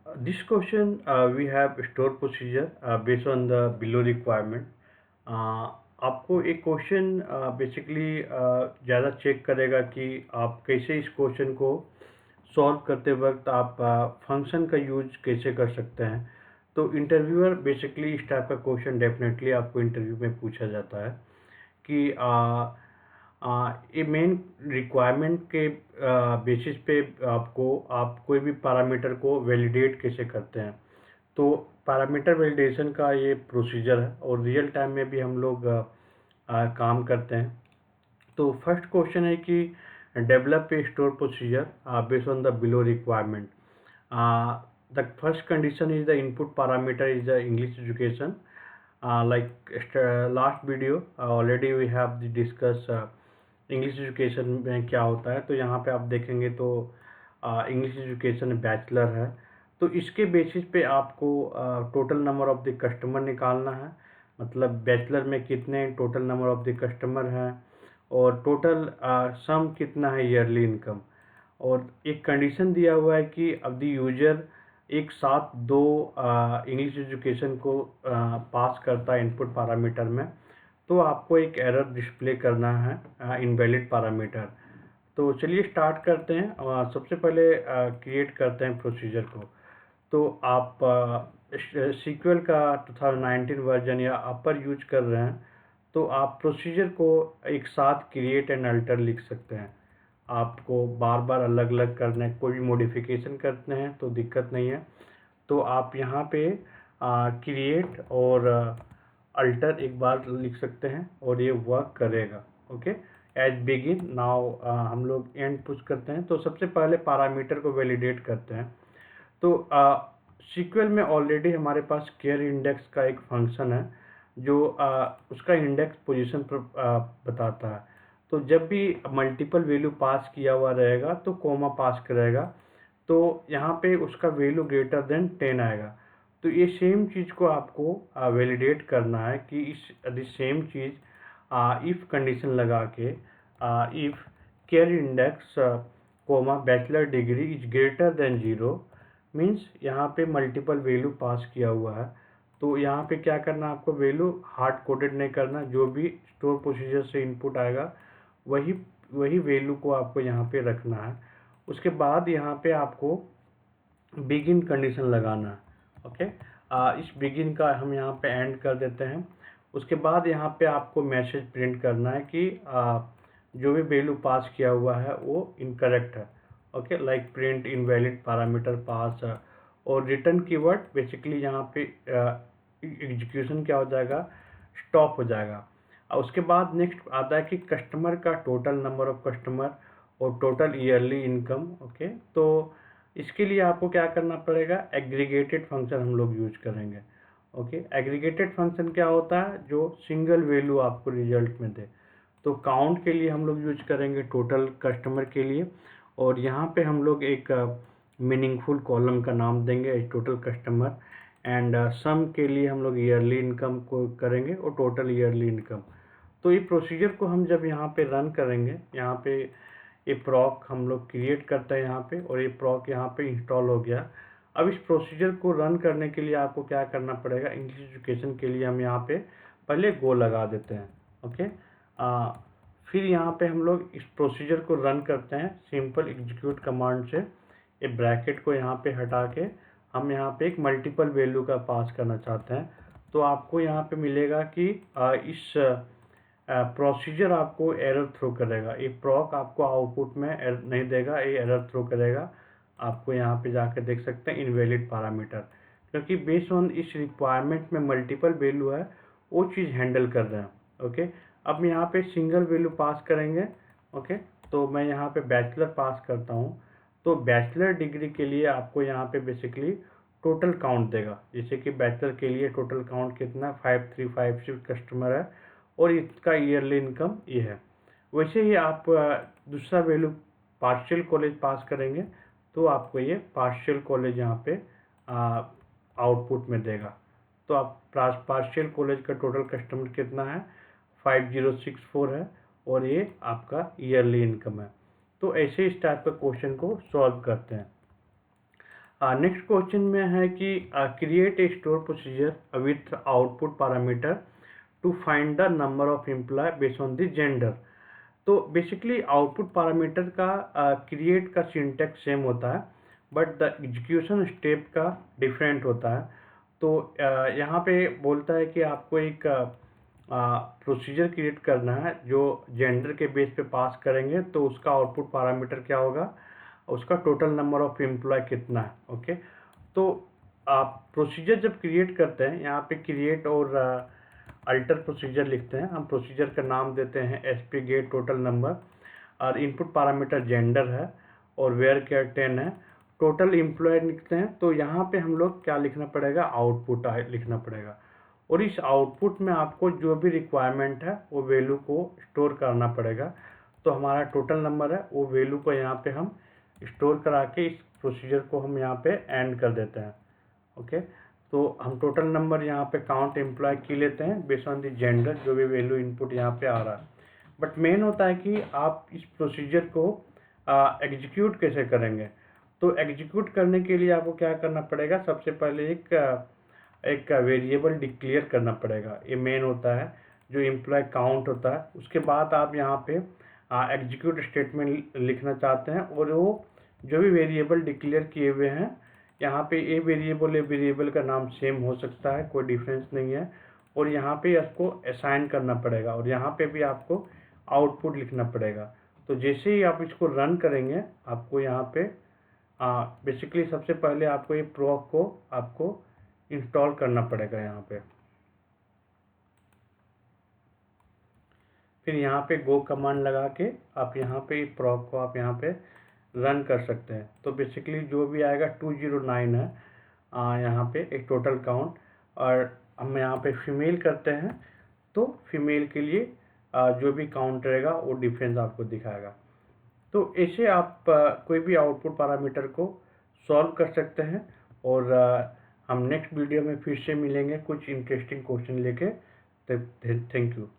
This question we have store procedure based on the below requirement. आपको एक question basically ज़्यादा check करेगा कि आप कैसे इस क्वेश्चन को सॉल्व करते वक्त आप फंक्शन का यूज कैसे कर सकते हैं। तो इंटरव्यूअर बेसिकली इस टाइप का क्वेश्चन डेफिनेटली आपको इंटरव्यू में पूछा जाता है कि ये मेन रिक्वायरमेंट के बेसिस पे आपको आप कोई भी पैरामीटर को वैलिडेट कैसे करते हैं। तो पैरामीटर वैलिडेशन का ये प्रोसीजर है और रियल टाइम में भी हम लोग काम करते हैं। तो फर्स्ट क्वेश्चन है कि develop a store procedure based on the below requirement. The first condition is the input parameter is the English education. Last video already we have discuss English education में क्या होता है। तो यहाँ पे आप देखेंगे तो इंग्लिश एजुकेशन बैचलर है। तो इसके बेसिस पे आपको total number of the customer निकालना है, मतलब बैचलर में कितने total number of the customer हैं और टोटल सम कितना है ईयरली इनकम। और एक कंडीशन दिया हुआ है कि अब द यूजर एक साथ दो इंग्लिश एजुकेशन को पास करता है इनपुट पैरामीटर में, तो आपको एक एरर डिस्प्ले करना है इनवैलिड पैरामीटर। तो चलिए स्टार्ट करते हैं। सबसे पहले क्रिएट करते हैं प्रोसीजर को। तो आप सीक्वल का 2019 वर्जन या अपर यूज कर रहे हैं तो आप प्रोसीजर को एक साथ क्रिएट एंड अल्टर लिख सकते हैं। आपको बार बार अलग अलग करने, कोई भी मॉडिफिकेशन करते हैं तो दिक्कत नहीं है। तो आप यहाँ पे क्रिएट और अल्टर एक बार लिख सकते हैं और ये वर्क करेगा। ओके, एज बिगिन नाउ हम लोग एंड पुश करते हैं। तो सबसे पहले पैरामीटर को वैलिडेट करते हैं। तो सीक्वल में ऑलरेडी हमारे पास केयर इंडेक्स का एक फंक्शन है जो उसका इंडेक्स पोजीशन पर बताता है। तो जब भी मल्टीपल वैल्यू पास किया हुआ रहेगा तो कोमा पास करेगा, तो यहाँ पे उसका वैल्यू ग्रेटर देन 10 आएगा। तो ये सेम चीज़ को आपको वैलिडेट करना है कि इस सेम चीज़ इफ़ कंडीशन लगा के if care index comma bachelor degree is greater than 0 means यहाँ पे मल्टीपल वैल्यू पास किया हुआ है। तो यहाँ पे क्या करना, आपको वैल्यू हार्ड कोडेड नहीं करना, जो भी स्टोर प्रोसीजर से इनपुट आएगा वही वही वैल्यू को आपको यहाँ पे रखना है। उसके बाद यहाँ पे आपको बिगिन कंडीशन लगाना है। ओके, इस बिगिन का हम यहाँ पे एंड कर देते हैं। उसके बाद यहाँ पे आपको मैसेज प्रिंट करना है कि जो भी वैल्यू पास किया हुआ है वो इनकरेक्ट है। Okay, like print invalid parameter pass. और रिटर्न कीवर्ड बेसिकली यहाँ पे एग्जीक्यूशन क्या हो जाएगा, स्टॉप हो जाएगा। उसके बाद नेक्स्ट आता है कि कस्टमर का टोटल नंबर ऑफ कस्टमर और टोटल ईयरली इनकम। ओके, तो इसके लिए आपको क्या करना पड़ेगा, एग्रीगेटेड फंक्शन हम लोग यूज करेंगे। ओके, एग्रीगेटेड फंक्शन क्या होता है, जो सिंगल वैल्यू आपको रिजल्ट में दे। तो काउंट के लिए हम लोग यूज करेंगे टोटल कस्टमर के लिए, और यहाँ पे हम लोग एक मीनिंगफुल कॉलम का नाम देंगे टोटल कस्टमर, एंड सम के लिए हम लोग ईयरली इनकम को करेंगे और टोटल ईयरली इनकम। तो ये प्रोसीजर को हम जब यहाँ पे रन करेंगे, यहाँ पे ये प्रॉक हम लोग क्रिएट करते हैं यहाँ पे, और ये प्रॉक यहाँ पे इंस्टॉल हो गया। अब इस प्रोसीजर को रन करने के लिए आपको क्या करना पड़ेगा, इंग्लिश एजुकेशन के लिए हम यहाँ पे पहले गो लगा देते हैं। ओके, फिर यहाँ पे हम लोग इस प्रोसीजर को रन करते हैं सिंपल एग्जीक्यूट कमांड से। ये ब्रैकेट को यहाँ पे हटा के हम यहाँ पे एक मल्टीपल वैल्यू का पास करना चाहते हैं। तो आपको यहाँ पे मिलेगा कि इस प्रोसीजर आपको एरर थ्रो करेगा। ये प्रॉक आपको आउटपुट में नहीं देगा, ये एरर थ्रो करेगा। आपको यहाँ पे जाकर देख सकते हैं इनवैलिड पैरामीटर, क्योंकि बेस्ड ऑन इस रिक्वायरमेंट में मल्टीपल वैल्यू है, वो चीज़ हैंडल कर रहे हैं। ओके, अब यहाँ पे सिंगल वैल्यू पास करेंगे। ओके, तो मैं यहाँ पे बैचलर पास करता हूँ। तो बैचलर डिग्री के लिए आपको यहाँ पे बेसिकली टोटल काउंट देगा। जैसे कि बैचलर के लिए टोटल काउंट कितना 5356 कस्टमर है और इसका ईयरली इनकम ये है। वैसे ही आप दूसरा वैल्यू पार्शियल कॉलेज पास करेंगे तो आपको ये पार्शियल कॉलेज यहाँ पे आउटपुट में देगा। तो आप पार्शियल कॉलेज का टोटल कस्टमर कितना है, 5064 है, और ये आपका ईयरली इनकम है। तो ऐसे इस टाइप का क्वेश्चन को सॉल्व करते हैं। नेक्स्ट क्वेश्चन में है कि create a store procedure with output parameter to find the number of employ based on the gender. तो बेसिकली आउटपुट पैरामीटर का क्रिएट का सिंटैक्स सेम होता है, बट द एग्जीक्यूशन स्टेप का डिफरेंट होता है। तो यहाँ पे बोलता है कि आपको एक प्रोसीजर क्रिएट करना है जो जेंडर के बेस पे पास करेंगे, तो उसका आउटपुट पैरामीटर क्या होगा, उसका टोटल नंबर ऑफ एम्प्लॉय कितना है। ओके, तो आप प्रोसीजर जब क्रिएट करते हैं, यहाँ पे क्रिएट और अल्टर प्रोसीजर लिखते हैं, हम प्रोसीजर का नाम देते हैं एसपी गेट टोटल नंबर, और इनपुट पैरामीटर जेंडर है और वेयर केयर 10 है, टोटल एम्प्लॉय लिखते हैं। तो यहाँ पे हम लोग क्या लिखना पड़ेगा, आउटपुट लिखना पड़ेगा, और इस आउटपुट में आपको जो भी रिक्वायरमेंट है वो वैल्यू को स्टोर करना पड़ेगा। तो हमारा टोटल नंबर है, वो वैल्यू को यहाँ पे हम स्टोर करा के इस प्रोसीजर को हम यहाँ पे एंड कर देते हैं। ओके, तो हम टोटल नंबर यहाँ पे काउंट एम्प्लॉय की लेते हैं बेस्ड ऑन द जेंडर, जो भी वैल्यू इनपुट यहाँ पे आ रहा है। बट मेन होता है कि आप इस प्रोसीजर को एग्जीक्यूट कैसे करेंगे। तो एग्जीक्यूट करने के लिए आपको क्या करना पड़ेगा, सबसे पहले एक वेरिएबल डिक्लेयर करना पड़ेगा, ये मेन होता है, जो एम्प्लॉय काउंट होता है। उसके बाद आप यहाँ पे एग्जीक्यूट स्टेटमेंट लिखना चाहते हैं, और वो जो भी वेरिएबल डिक्लेयर किए हुए हैं, यहाँ पे ए वेरिएबल का नाम सेम हो सकता है, कोई डिफरेंस नहीं है, और यहाँ पे आपको असाइन करना पड़ेगा, और यहाँ पे भी आपको आउटपुट लिखना पड़ेगा। तो जैसे ही आप इसको रन करेंगे, आपको यहाँ पे बेसिकली सबसे पहले आपको ये प्रोक को आपको इंस्टॉल करना पड़ेगा यहाँ पे। फिर यहाँ पे गो कमांड लगा के आप यहाँ पे प्रोक को आप यहाँ पे रन कर सकते हैं। तो बेसिकली जो भी आएगा 209 है यहाँ पे एक टोटल काउंट, और हम यहाँ पे फीमेल करते हैं तो फीमेल के लिए जो भी काउंट रहेगा वो डिफरेंस आपको दिखाएगा। तो ऐसे आप कोई भी आउटपुट पैरामीटर को सॉल्व कर सकते हैं, और हम नेक्स्ट वीडियो में फिर से मिलेंगे कुछ इंटरेस्टिंग क्वेश्चन लेके। Thank you.